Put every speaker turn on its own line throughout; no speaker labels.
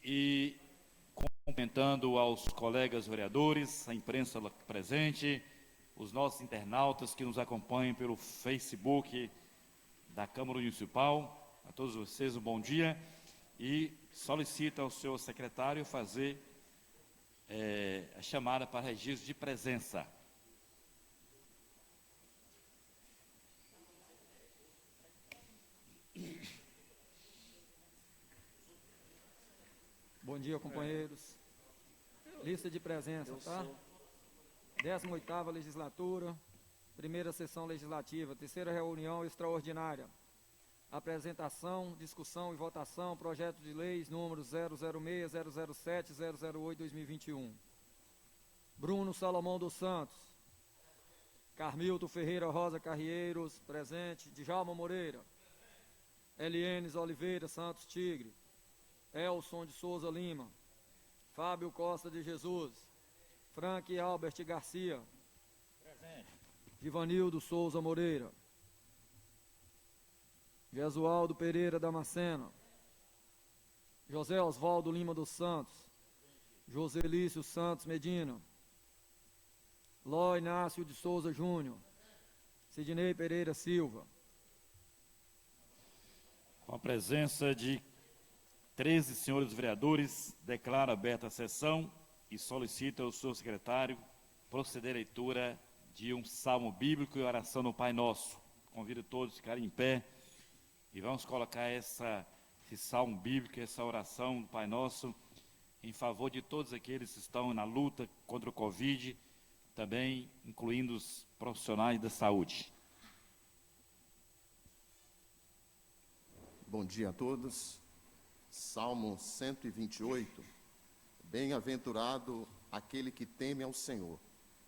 E cumprimentando aos colegas vereadores, a imprensa presente, os nossos internautas que nos acompanham pelo Facebook da Câmara Municipal, a todos vocês um bom dia e solicito ao senhor secretário fazer a chamada para registro de presença.
Bom dia, companheiros. Lista de presença, tá? 18ª legislatura, primeira sessão legislativa, terceira reunião extraordinária. Apresentação, discussão e votação, projeto de leis números 006, 007, 008, 2021. Bruno Salomão dos Santos. Carmilton Ferreira Rosa Carrieiros, presente. Djalma Moreira. Elienes Oliveira Santos Tigre. Elson de Souza Lima. Fábio Costa de Jesus. Frank Albert Garcia.
Presente.
Givanildo Souza Moreira. Jesualdo Pereira Damasceno. José Osvaldo Lima dos Santos. Joselício Santos Medina. Ló Inácio de Souza Júnior. Sidnei Pereira Silva.
Com a presença de 13 senhores vereadores, declaro aberta a sessão e solicito ao senhor secretário proceder à leitura de um salmo bíblico e oração no Pai Nosso. Convido todos a ficarem em pé e vamos colocar esse salmo bíblico, essa oração do Pai Nosso em favor de todos aqueles que estão na luta contra o Covid, também incluindo os profissionais da saúde.
Bom dia a todos. Salmo 128. Bem-aventurado aquele que teme ao Senhor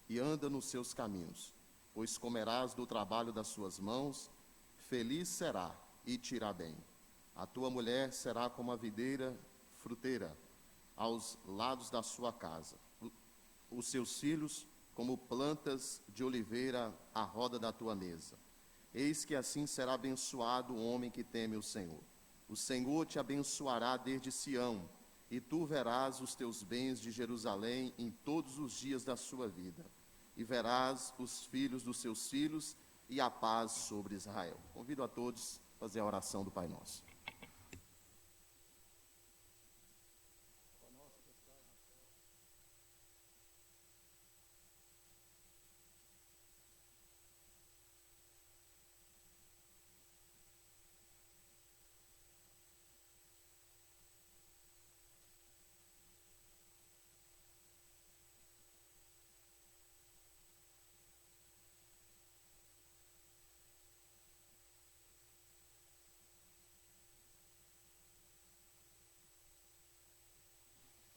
e anda nos seus caminhos, pois comerás do trabalho das suas mãos, feliz será e te irá bem. A tua mulher será como a videira fruteira aos lados da sua casa, os seus filhos como plantas de oliveira à roda da tua mesa. Eis que assim será abençoado o homem que teme o Senhor. O Senhor te abençoará desde Sião, e tu verás os teus bens de Jerusalém em todos os dias da sua vida, e verás os filhos dos seus filhos e a paz sobre Israel. Convido a todos a fazer a oração do Pai Nosso.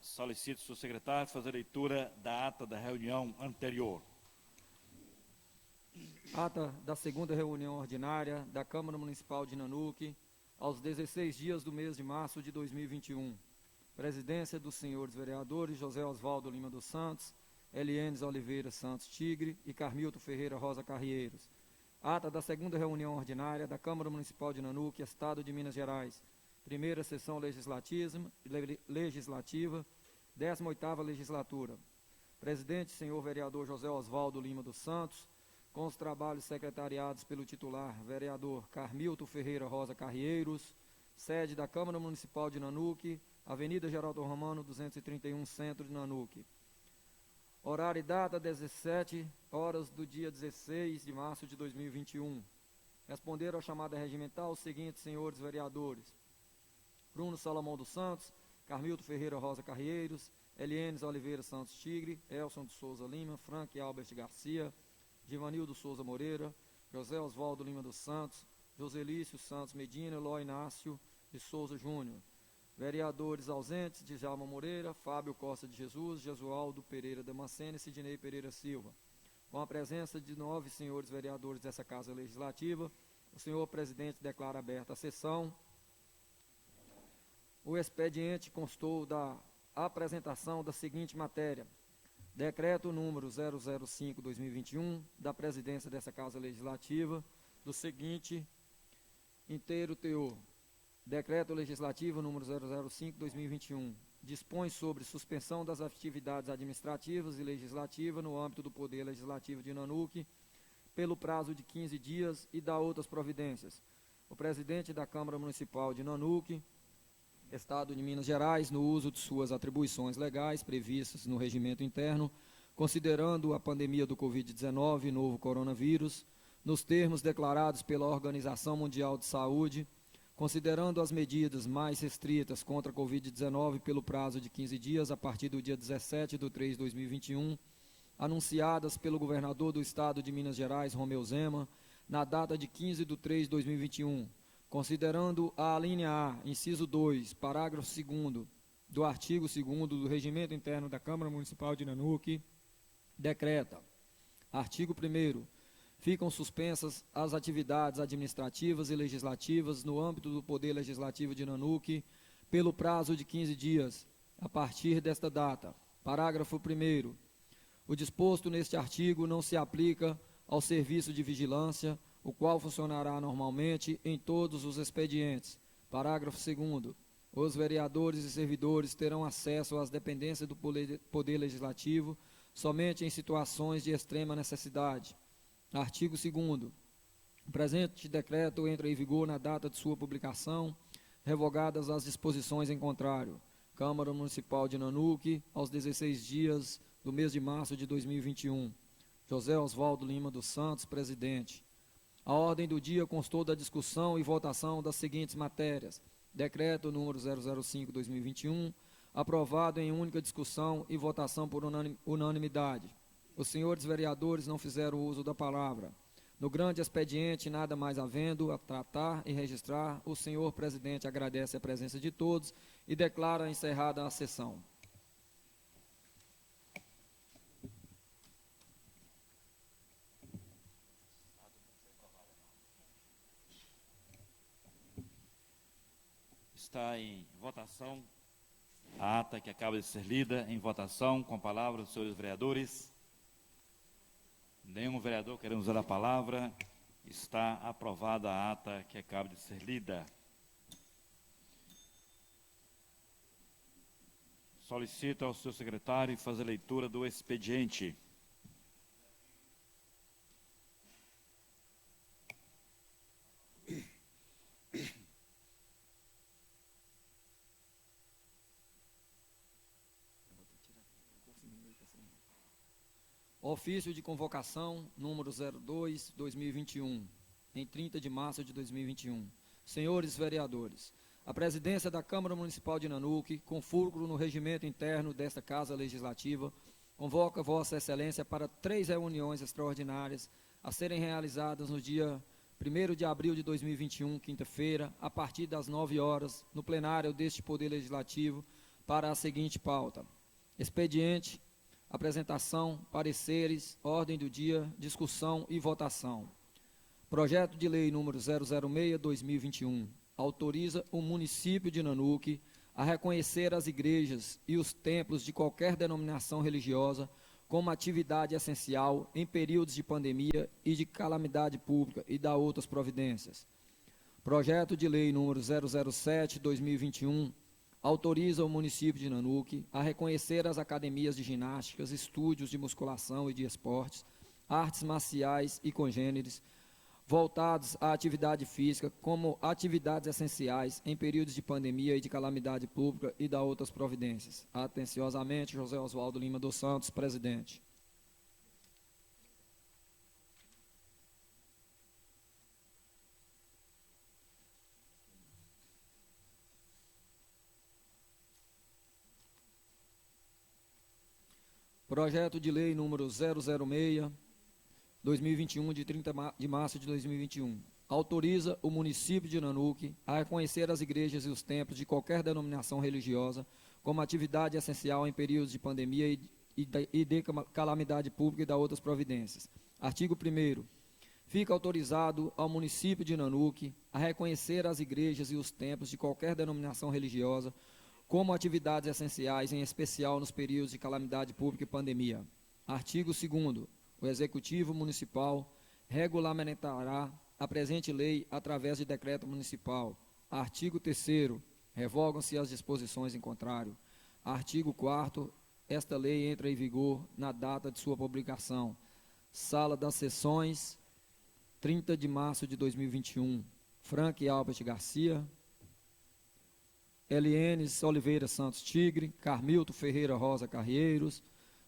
Solicito ao senhor secretário fazer a leitura da ata da reunião anterior.
Ata da segunda reunião ordinária da Câmara Municipal de Nanuque, aos 16 dias do mês de março de 2021. Presidência dos senhores vereadores José Osvaldo Lima dos Santos, Elienes Oliveira Santos Tigre e Carmilton Ferreira Rosa Carrieiros. Ata da segunda reunião ordinária da Câmara Municipal de Nanuque, Estado de Minas Gerais. Primeira sessão legislativa, 18ª legislatura. Presidente, senhor vereador José Osvaldo Lima dos Santos, com os trabalhos secretariados pelo titular, vereador Carmilton Ferreira Rosa Carrieiros, sede da Câmara Municipal de Nanuque, Avenida Geraldo Romano, 231, Centro de Nanuque. Horário e data, 17 horas do dia 16 de março de 2021. Responderam à chamada regimental os seguintes senhores vereadores: Bruno Salomão dos Santos, Carmilton Ferreira Rosa Carrieiros, Elienes Oliveira Santos Tigre, Elson de Souza Lima, Frank Albert Garcia, Givanildo Souza Moreira, José Osvaldo Lima dos Santos, Joselício Santos Medina, Ló Inácio de Souza Júnior. Vereadores ausentes: Djalma Moreira, Fábio Costa de Jesus, Jesualdo Pereira Damasceno e Sidnei Pereira Silva. Com a presença de 9 senhores vereadores dessa Casa Legislativa, o senhor presidente declara aberta a sessão. O expediente constou da apresentação da seguinte matéria: Decreto número 005/2021, da presidência dessa Casa Legislativa, do seguinte inteiro teor: Decreto Legislativo número 005/2021 dispõe sobre suspensão das atividades administrativas e legislativas no âmbito do Poder Legislativo de Nanuque pelo prazo de 15 dias e dá outras providências. O presidente da Câmara Municipal de Nanuque, Estado de Minas Gerais, no uso de suas atribuições legais previstas no regimento interno, considerando a pandemia do Covid-19 e novo coronavírus, nos termos declarados pela Organização Mundial de Saúde, considerando as medidas mais restritas contra a Covid-19 pelo prazo de 15 dias a partir do dia 17/3/2021, anunciadas pelo governador do Estado de Minas Gerais, Romeu Zema, na data de 15/3/2021, considerando a alínea A, inciso 2, parágrafo 2º do artigo 2º do Regimento Interno da Câmara Municipal de Nanuque, decreta, artigo 1º, ficam suspensas as atividades administrativas e legislativas no âmbito do Poder Legislativo de Nanuque pelo prazo de 15 dias, a partir desta data. Parágrafo 1º. O disposto neste artigo não se aplica ao serviço de vigilância, o qual funcionará normalmente em todos os expedientes. Parágrafo 2º. Os vereadores e servidores terão acesso às dependências do Poder Legislativo somente em situações de extrema necessidade. Artigo 2º. O presente decreto entra em vigor na data de sua publicação, revogadas as disposições em contrário. Câmara Municipal de Nanuque, aos 16 dias do mês de março de 2021. José Osvaldo Lima dos Santos, presidente. A ordem do dia constou da discussão e votação das seguintes matérias. Decreto número 005/2021, aprovado em única discussão e votação por unanimidade. Os senhores vereadores não fizeram uso da palavra. No grande expediente, nada mais havendo a tratar e registrar, o senhor presidente agradece a presença de todos e declara encerrada a sessão.
Está em votação a ata que acaba de ser lida, em votação, com a palavra dos senhores vereadores. Nenhum vereador querendo usar a palavra. Está aprovada a ata que acaba de ser lida. Solicito ao seu secretário fazer leitura do expediente.
Ofício de convocação, número 02/2021, em 30 de março de 2021. Senhores vereadores, a presidência da Câmara Municipal de Nanuque, com fulcro no regimento interno desta Casa Legislativa, convoca Vossa Excelência para 3 reuniões extraordinárias a serem realizadas no dia 1º de abril de 2021, quinta-feira, a partir das 9 horas, no plenário deste Poder Legislativo, para a seguinte pauta. Expediente, apresentação, pareceres, ordem do dia, discussão e votação. Projeto de lei número 006/2021 autoriza o município de Nanuque a reconhecer as igrejas e os templos de qualquer denominação religiosa como atividade essencial em períodos de pandemia e de calamidade pública e dá outras providências. Projeto de lei número 007/2021 autoriza o município de Nanuque a reconhecer as academias de ginásticas, estúdios de musculação e de esportes, artes marciais e congêneres, voltados à atividade física como atividades essenciais em períodos de pandemia e de calamidade pública e dá outras providências. Atenciosamente, José Osvaldo Lima dos Santos, presidente. Projeto de lei número 006/2021, de 30 de março de 2021. Autoriza o município de Nanuque a reconhecer as igrejas e os templos de qualquer denominação religiosa como atividade essencial em períodos de pandemia e de calamidade pública e dá outras providências. Artigo 1º. Fica autorizado ao município de Nanuque a reconhecer as igrejas e os templos de qualquer denominação religiosa como atividades essenciais, em especial nos períodos de calamidade pública e pandemia. Artigo 2º. O Executivo Municipal regulamentará a presente lei através de decreto municipal. Artigo 3º. Revogam-se as disposições em contrário. Artigo 4º. Esta lei entra em vigor na data de sua publicação. Sala das Sessões, 30 de março de 2021. Frank Albert Garcia, Elienes Oliveira Santos Tigre, Carmilto Ferreira Rosa Carrieiros,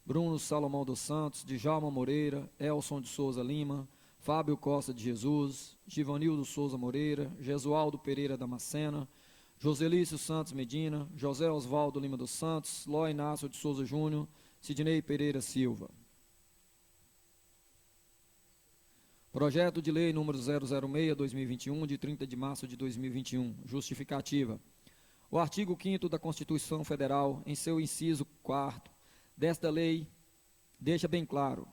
Bruno Salomão dos Santos, Djalma Moreira, Elson de Souza Lima, Fábio Costa de Jesus, Givanildo Souza Moreira, Jesualdo Pereira Damascena, Joselício Santos Medina, José Osvaldo Lima dos Santos, Ló Inácio de Souza Júnior, Sidnei Pereira Silva. Projeto de Lei número 006/2021, de 30 de março de 2021. Justificativa. O artigo 5º da Constituição Federal, em seu inciso 4º, desta lei, deixa bem claro.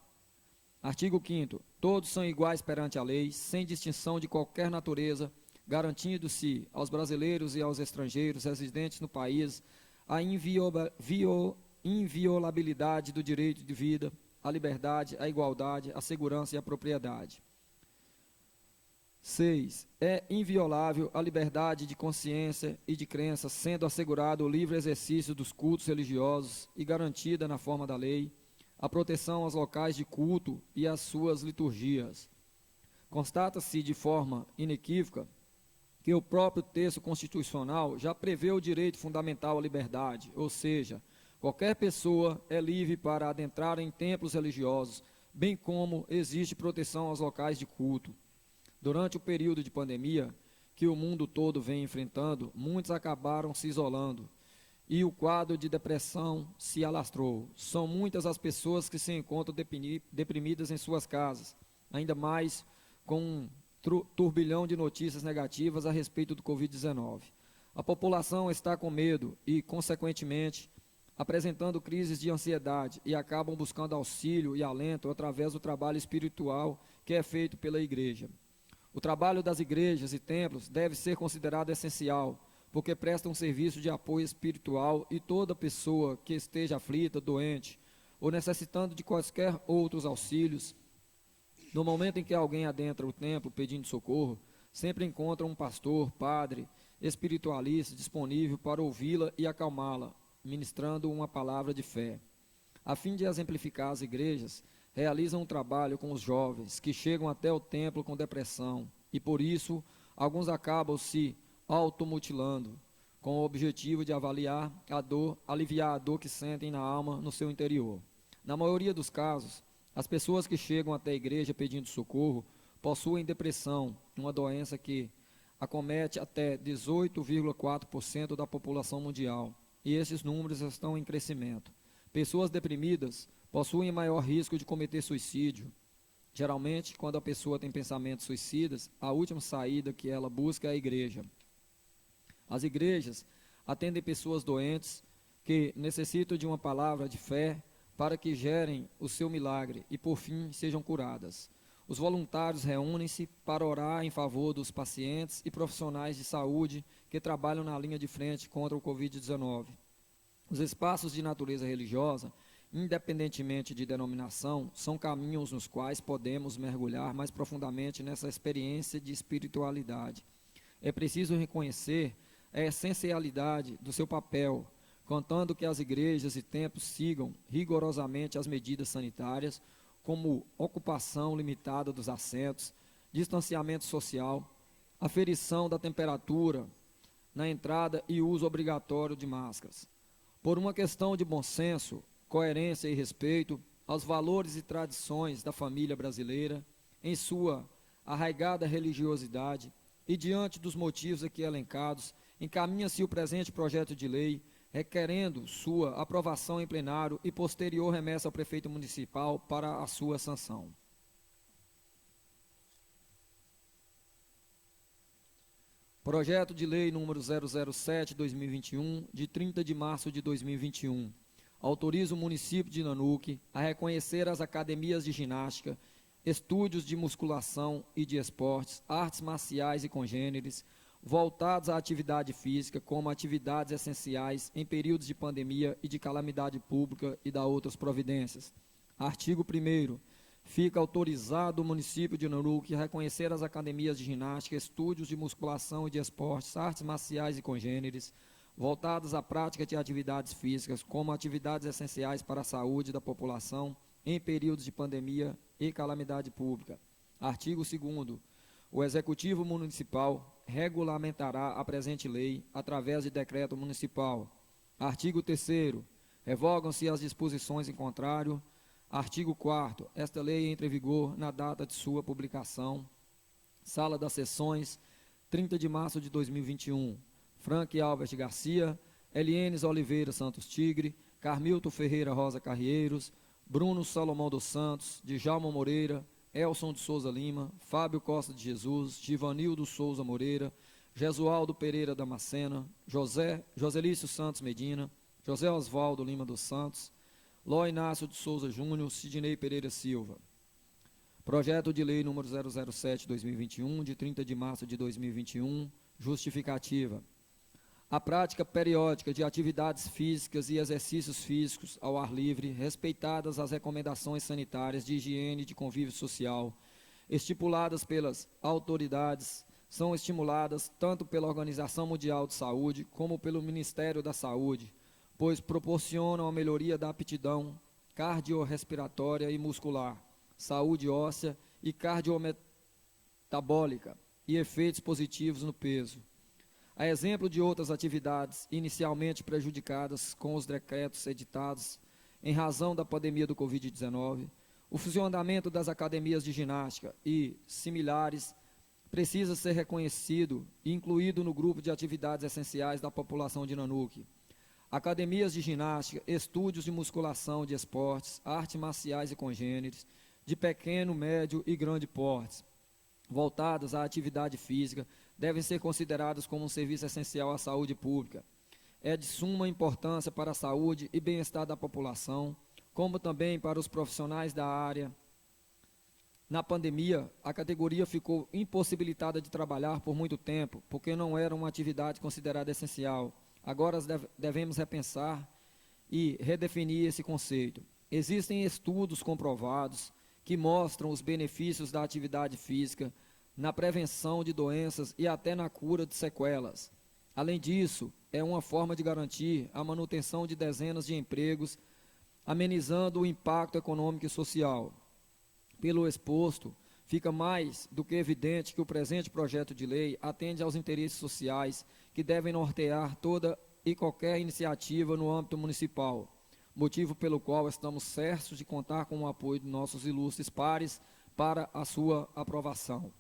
Artigo 5º. Todos são iguais perante a lei, sem distinção de qualquer natureza, garantindo-se aos brasileiros e aos estrangeiros residentes no país a inviolabilidade do direito de vida, a liberdade, a igualdade, a segurança e a propriedade. 6. É inviolável a liberdade de consciência e de crença, sendo assegurado o livre exercício dos cultos religiosos e garantida, na forma da lei, a proteção aos locais de culto e às suas liturgias. Constata-se de forma inequívoca que o próprio texto constitucional já prevê o direito fundamental à liberdade, ou seja, qualquer pessoa é livre para adentrar em templos religiosos, bem como existe proteção aos locais de culto. Durante o período de pandemia que o mundo todo vem enfrentando, muitos acabaram se isolando e o quadro de depressão se alastrou. São muitas as pessoas que se encontram deprimidas em suas casas, ainda mais com um turbilhão de notícias negativas a respeito do Covid-19. A população está com medo e, consequentemente, apresentando crises de ansiedade e acabam buscando auxílio e alento através do trabalho espiritual que é feito pela igreja. O trabalho das igrejas e templos deve ser considerado essencial, porque presta um serviço de apoio espiritual e toda pessoa que esteja aflita, doente ou necessitando de quaisquer outros auxílios, no momento em que alguém adentra o templo pedindo socorro, sempre encontra um pastor, padre, espiritualista disponível para ouvi-la e acalmá-la, ministrando uma palavra de fé. A fim de exemplificar, as igrejas realizam um trabalho com os jovens que chegam até o templo com depressão e, por isso, alguns acabam se automutilando, com o objetivo de aliviar a dor que sentem na alma, no seu interior. Na maioria dos casos, as pessoas que chegam até a igreja pedindo socorro possuem depressão, uma doença que acomete até 18,4% da população mundial, e esses números estão em crescimento. Pessoas deprimidas possuem maior risco de cometer suicídio. Geralmente, quando a pessoa tem pensamentos suicidas, a última saída que ela busca é a igreja. As igrejas atendem pessoas doentes que necessitam de uma palavra de fé para que gerem o seu milagre e, por fim, sejam curadas. Os voluntários reúnem-se para orar em favor dos pacientes e profissionais de saúde que trabalham na linha de frente contra o Covid-19. Os espaços de natureza religiosa, independentemente de denominação, são caminhos nos quais podemos mergulhar mais profundamente nessa experiência de espiritualidade. É preciso reconhecer a essencialidade do seu papel, contando que as igrejas e templos sigam rigorosamente as medidas sanitárias, como ocupação limitada dos assentos, distanciamento social, aferição da temperatura na entrada e uso obrigatório de máscaras. Por uma questão de bom senso, coerência e respeito aos valores e tradições da família brasileira, em sua arraigada religiosidade, e diante dos motivos aqui elencados, encaminha-se o presente projeto de lei, requerendo sua aprovação em plenário e posterior remessa ao prefeito municipal para a sua sanção. Projeto de lei número 007/2021, de 30 de março de 2021, autoriza o município de Nanuque a reconhecer as academias de ginástica, estúdios de musculação e de esportes, artes marciais e congêneres, voltados à atividade física como atividades essenciais em períodos de pandemia e de calamidade pública e da outras providências. Artigo 1º. fica autorizado o município de Nanuque a reconhecer as academias de ginástica, estúdios de musculação e de esportes, artes marciais e congêneres, voltadas à prática de atividades físicas, como atividades essenciais para a saúde da população em períodos de pandemia e calamidade pública. Artigo 2º. O Executivo Municipal regulamentará a presente lei através de decreto municipal. Artigo 3º. Revogam-se as disposições em contrário. Artigo 4º. Esta lei entra em vigor na data de sua publicação. Sala das Sessões, 30 de março de 2021. Frank Alves de Garcia, Elienes Oliveira Santos Tigre, Carmilton Ferreira Rosa Carrieiros, Bruno Salomão dos Santos, Djalma Moreira, Elson de Souza Lima, Fábio Costa de Jesus, Givanildo Souza Moreira, Jesualdo Pereira Damascena, Joselício Santos Medina, José Osvaldo Lima dos Santos, Ló Inácio de Souza Júnior, Sidnei Pereira Silva. Projeto de Lei número 007/2021, de 30 de março de 2021, justificativa. A prática periódica de atividades físicas e exercícios físicos ao ar livre, respeitadas as recomendações sanitárias de higiene e de convívio social, estipuladas pelas autoridades, são estimuladas tanto pela Organização Mundial de Saúde como pelo Ministério da Saúde, pois proporcionam a melhoria da aptidão cardiorrespiratória e muscular, saúde óssea e cardiometabólica e efeitos positivos no peso. A exemplo de outras atividades inicialmente prejudicadas com os decretos editados em razão da pandemia do Covid-19, o funcionamento das academias de ginástica e similares precisa ser reconhecido e incluído no grupo de atividades essenciais da população de Nanuque. Academias de ginástica, estúdios de musculação de esportes, artes marciais e congêneres, de pequeno, médio e grande porte, voltadas à atividade física, devem ser considerados como um serviço essencial à saúde pública. É de suma importância para a saúde e bem-estar da população, como também para os profissionais da área. Na pandemia, a categoria ficou impossibilitada de trabalhar por muito tempo, porque não era uma atividade considerada essencial. Agora devemos repensar e redefinir esse conceito. Existem estudos comprovados que mostram os benefícios da atividade física na prevenção de doenças e até na cura de sequelas. Além disso, é uma forma de garantir a manutenção de dezenas de empregos, amenizando o impacto econômico e social. Pelo exposto, fica mais do que evidente que o presente projeto de lei atende aos interesses sociais que devem nortear toda e qualquer iniciativa no âmbito municipal, motivo pelo qual estamos certos de contar com o apoio de nossos ilustres pares para a sua aprovação.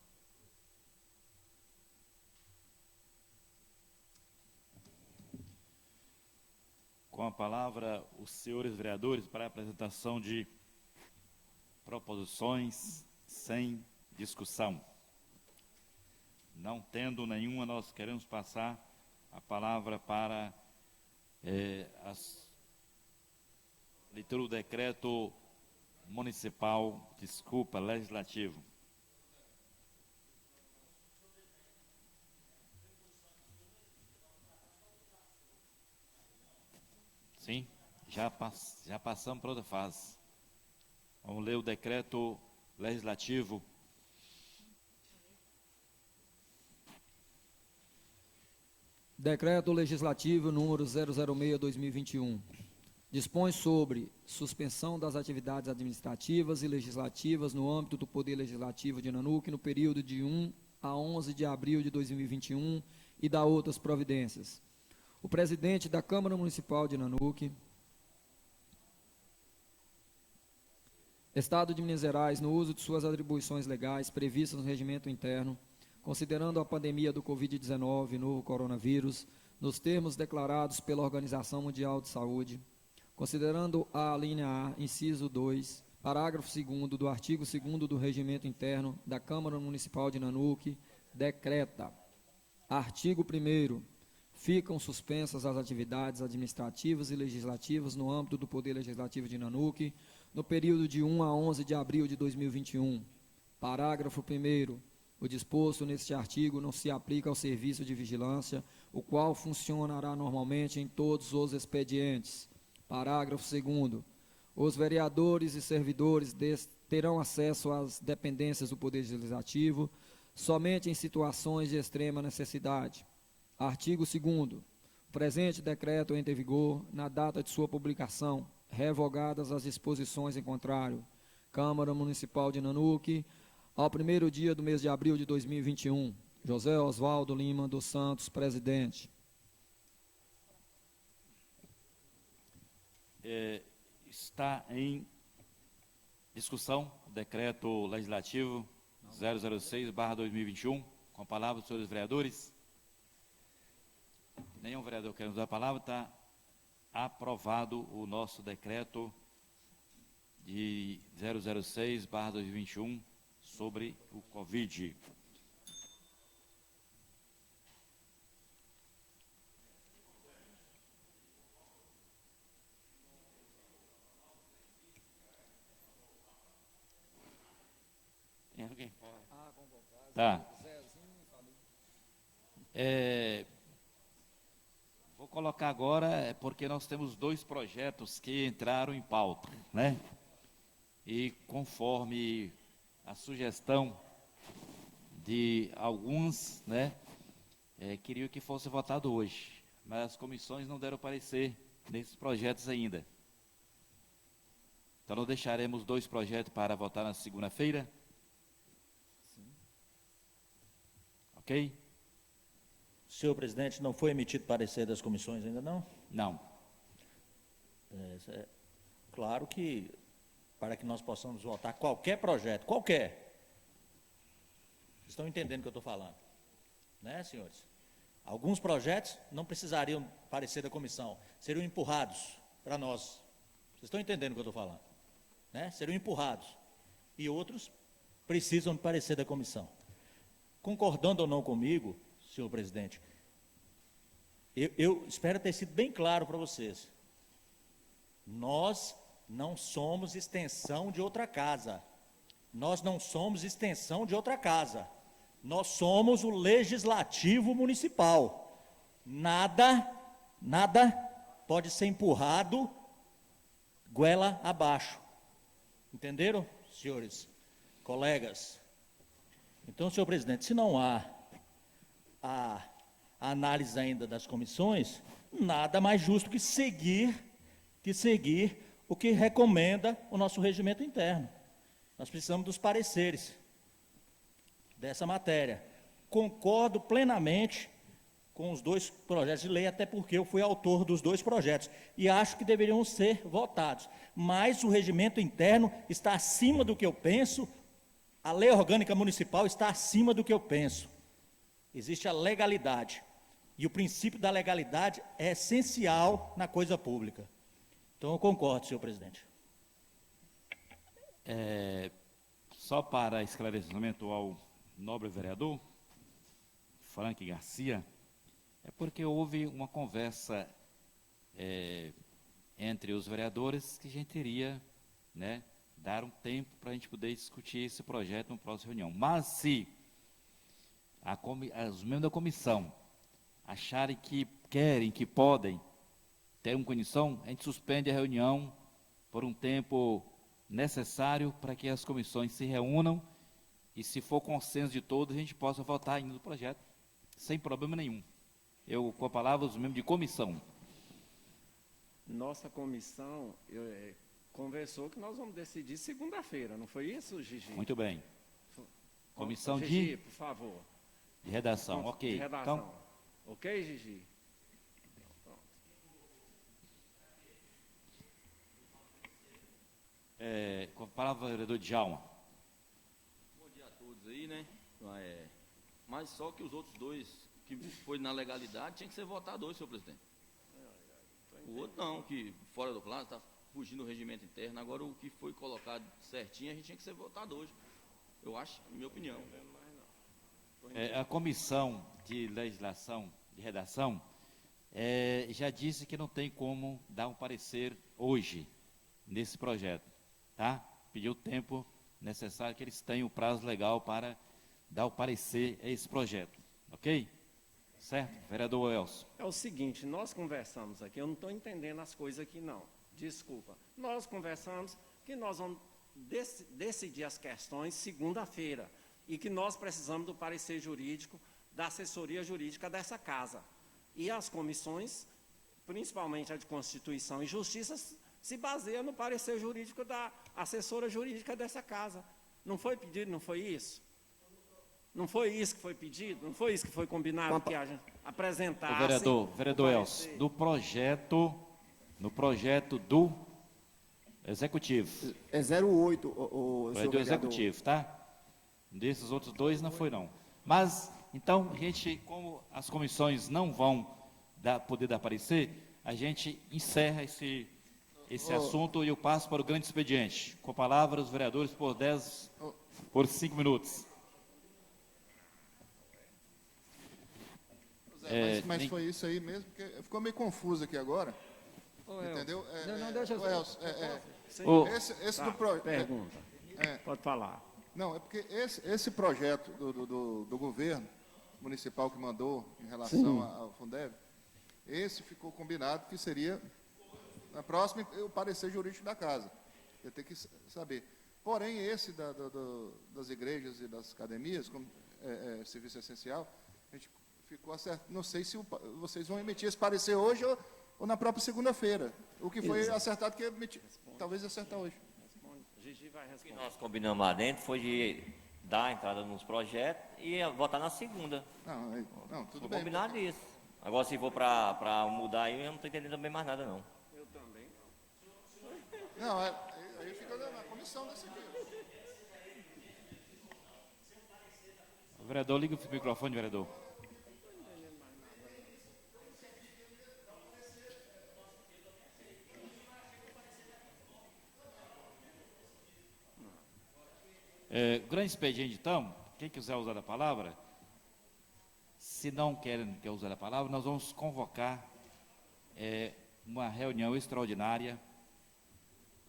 Com a palavra, os senhores vereadores para a apresentação de proposições sem discussão. Não tendo nenhuma, nós queremos passar a palavra para a leitura do decreto municipal, legislativo. Sim, já passamos para outra fase. Vamos ler o decreto legislativo.
Decreto Legislativo número 006/2021. Dispõe sobre suspensão das atividades administrativas e legislativas no âmbito do Poder Legislativo de Nanuque no período de 1 a 11 de abril de 2021 e dá outras providências. O presidente da Câmara Municipal de Nanuque, Estado de Minas Gerais, no uso de suas atribuições legais previstas no regimento interno, considerando a pandemia do Covid-19, novo coronavírus, nos termos declarados pela Organização Mundial de Saúde, considerando a linha A, inciso 2, parágrafo 2º do artigo 2º do regimento interno da Câmara Municipal de Nanuque, decreta. Artigo 1º. Ficam suspensas as atividades administrativas e legislativas no âmbito do Poder Legislativo de Nanuque, no período de 1 a 11 de abril de 2021. Parágrafo 1º. O disposto neste artigo não se aplica ao serviço de vigilância, o qual funcionará normalmente em todos os expedientes. Parágrafo 2º. Os vereadores e servidores terão acesso às dependências do Poder Legislativo somente em situações de extrema necessidade. Artigo 2º. O presente decreto entra em vigor na data de sua publicação, revogadas as disposições em contrário. Câmara Municipal de Nanuque, ao 1º dia do mês de abril de 2021. José Osvaldo Lima dos Santos, presidente.
Está em discussão o decreto legislativo 006/2021. Com a palavra, os senhores vereadores. Nenhum vereador quer nos dar a palavra. Está aprovado o nosso decreto de 006/2021 sobre o Covid. Tá. Vou colocar agora, porque nós temos 2 projetos que entraram em pauta, né? E conforme a sugestão de alguns, né, queriam que fosse votado hoje, mas as comissões não deram parecer nesses projetos ainda. Então, nós deixaremos 2 projetos para votar na segunda-feira. Ok?
Senhor presidente, não foi emitido parecer das comissões ainda não?
Não.
Claro que, para que nós possamos votar qualquer projeto, qualquer, vocês estão entendendo o que eu estou falando, né, senhores? Alguns projetos não precisariam parecer da comissão, seriam empurrados para nós. Vocês estão entendendo o que eu estou falando, né? Seriam empurrados. E outros precisam parecer da comissão. Concordando ou não comigo, senhor presidente, eu espero ter sido bem claro para vocês. Nós não somos extensão de outra casa. Nós não somos extensão de outra casa. Nós somos o Legislativo Municipal. Nada pode ser empurrado goela abaixo. Entenderam, senhores, colegas? Então, senhor presidente, se não há a análise ainda das comissões, nada mais justo que seguir o que recomenda o nosso regimento interno. Nós precisamos dos pareceres dessa matéria. Concordo plenamente com os 2 projetos de lei, até porque eu fui autor dos 2 projetos, e acho que deveriam ser votados. Mas o regimento interno está acima do que eu penso. A lei orgânica municipal está acima do que eu penso. Existe a legalidade. E o princípio da legalidade é essencial na coisa pública. Então, eu concordo, senhor presidente.
Só para esclarecimento ao nobre vereador, Frank Garcia, é porque houve uma conversa entre os vereadores que a gente teria, né, dar um tempo para a gente poder discutir esse projeto na próxima reunião. Mas se os membros da comissão acharem que querem, que podem ter uma condição, a gente suspende a reunião por um tempo necessário para que as comissões se reúnam e, se for consenso de todos, a gente possa votar ainda no projeto, sem problema nenhum. Eu, com a palavra, os membros de comissão.
Nossa comissão conversou que nós vamos decidir segunda-feira, não foi isso, Gigi?
Muito bem. Comissão
Gigi, por favor.
de redação, ok.
De redação.
Então,
ok, Gigi?
com a palavra, vereador Djalma.
Bom dia a todos aí, né? Mas só que os outros 2, que foi na legalidade, tinha que ser votado hoje, senhor presidente. O outro não, que fora do plano, está fugindo do regimento interno. Agora, o que foi colocado certinho, a gente tinha que ser votado hoje. Eu acho, minha opinião.
A comissão de legislação, de redação, já disse que não tem como dar um parecer hoje nesse projeto, tá? Pediu o tempo necessário, que eles tenham o prazo legal para dar o parecer a esse projeto, ok? Certo? Vereador Elcio.
É o seguinte, nós conversamos aqui, eu não estou entendendo as coisas aqui não, desculpa. Nós conversamos que nós vamos decidir as questões segunda-feira e que nós precisamos do parecer jurídico, da assessoria jurídica dessa casa. E as comissões, principalmente a de Constituição e Justiça, se baseiam no parecer jurídico da assessora jurídica dessa casa. Não foi pedido, não foi isso? Não foi isso que foi pedido? Não foi isso que foi combinado que a gente apresentasse?
Vereador Elcio, no projeto do Executivo.
É 08, o
É
senhor
do
vereador.
Executivo, tá? Desses outros dois não foi, não. Mas, então, a gente, como as comissões não vão poder dar parecer, a gente encerra esse assunto e eu passo para o grande expediente. Com a palavra, os vereadores por 5 minutos.
Mas foi isso aí mesmo, porque ficou meio confuso aqui agora,
Ô, Elcio,
entendeu?
não, deixa
Ô, Elcio,
Ô,
esse
Tá,
do projeto...
pergunta. Pode falar.
Não, é porque esse projeto do governo municipal que mandou em relação ao Fundeb, esse ficou combinado que seria na próxima o parecer jurídico da casa. Eu tenho que saber. Porém, esse das igrejas e das academias, como serviço essencial, a gente ficou acertado. Não sei se vocês vão emitir esse parecer hoje ou na própria segunda-feira. O que foi acertado que ia emitir, talvez acertar hoje.
Gigi vai
O que
responder.
nós combinamos lá dentro foi de dar a entrada nos projetos e votar na segunda.
Não, tudo
Foi
bem.
combinado isso. Agora, se for para mudar aí, eu não estou entendendo também mais nada, não.
Eu também.
Não, aí fica na comissão desse aqui.
vereador, liga o microfone, vereador. Grande expediente, então, quem quiser usar a palavra, se não quer usar a palavra, nós vamos convocar uma reunião extraordinária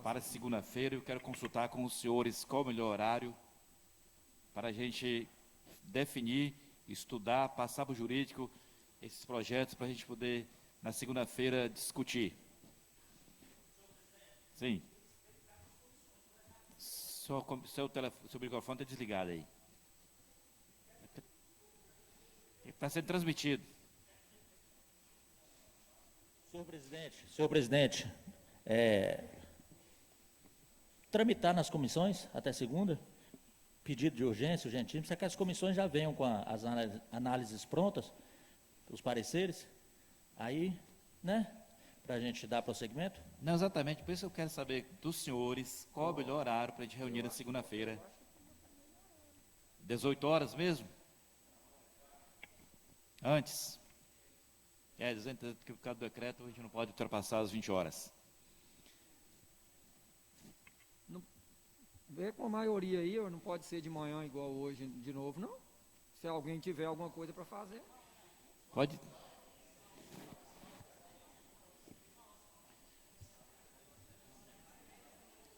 para segunda-feira. Eu quero consultar com os senhores qual o melhor horário para a gente definir, estudar, passar para o jurídico esses projetos para a gente poder, na segunda-feira, discutir. Sim. Seu microfone está desligado aí. Está sendo transmitido.
Senhor presidente, tramitar nas comissões até segunda, pedido de urgência, urgentíssimo, para que as comissões já venham com as análises prontas, os pareceres, aí, né, para a gente dar prosseguimento.
Não, exatamente, por isso eu quero saber dos senhores qual é o melhor horário para a gente reunir na segunda-feira. 18 horas mesmo? Antes. Dizendo que por causa do decreto a gente não pode ultrapassar as 20 horas.
Vê com a maioria aí, não pode ser de manhã igual hoje de novo, não? Se alguém tiver alguma coisa para fazer.
Pode.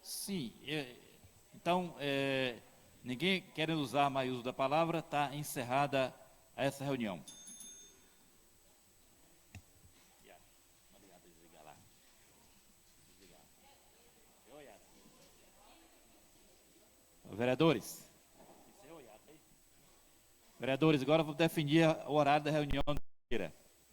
Sim, então, ninguém querendo usar mais uso da palavra, está encerrada essa reunião. Vereadores, agora vou definir o horário da reunião da segunda-feira.